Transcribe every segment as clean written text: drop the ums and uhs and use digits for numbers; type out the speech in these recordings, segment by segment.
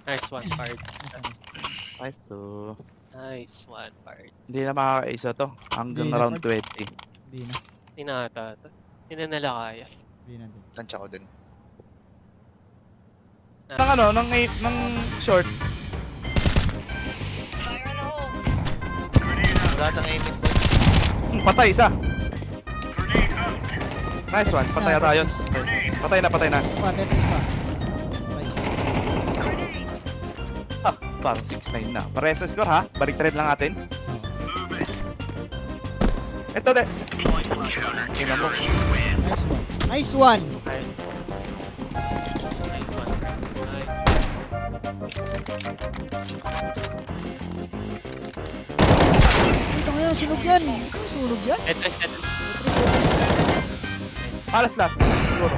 Nice one, part. Nice to. Nice one, part. Hindi na makakaisa to. Hanggang Hindi na, round Pards. 20. Hindi na. Tinata to. Hindi na nila kaya. Hindi na din. Tansya ko dun. Nang ano, nang short. Wala nang aiming ko. Patay isa. Nice one. Patay na tayo. Patay na. Pa, Tetris pa. Patay. Ah, parang 6-9 na. Parehas na score ha. Balik trade lang natin. Ito de. Tingnan mo. Nice one. Nice one! Nice. Nice one. Nice. Dito ngayon, sunog yan! Sunog yan? Tetris, Tetris. Tetris, Tetris. Alas last. Siguro.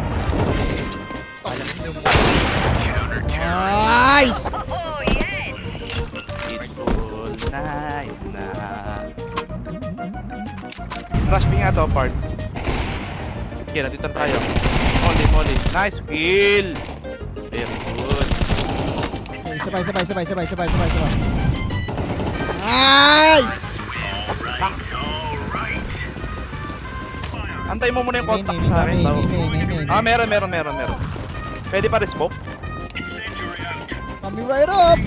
Nice! Beautiful night na. Rush me nga to, part. Okay, nandito na tayo. Molly. Nice kill! Very good. Okay, sabay. Nice! Antay mo muna yung contact May, sa akin. Tao. may. Ah, meron. Pwede pa rin-smoke? Coming right up!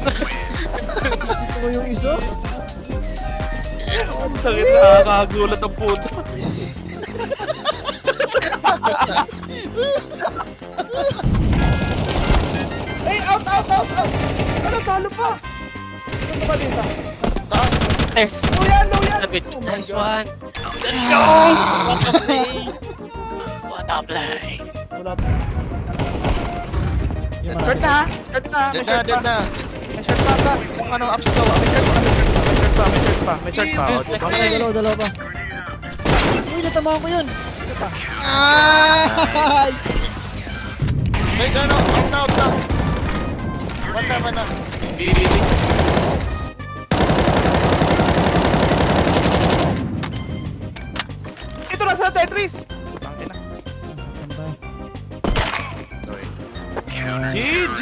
Gusto ko yung isa? Ang sakit, nakakagulat ang puto. Ay, out! Ano, talo pa? Ano ba dito? Taas! There's Low yan! Sabit. Oh my Nice God. one. No! What a play! What a play! Wala. Yung Short marami. na! Dead na! May short pa ata. Isang ano, ups daw. May short pa. O, diba? Dalawa pa. Uy, natamaan ko yun. Isa pa. Nice! May ano, out na. One na. Ito na sa Tetris! Tangina. GG!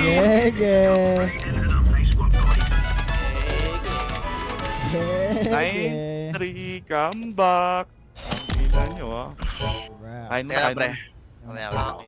Yege! Nine, 3, come back. Ang gila nyo ah. Wow. Kain mo, Teka, kain pre. mo. Mamaya.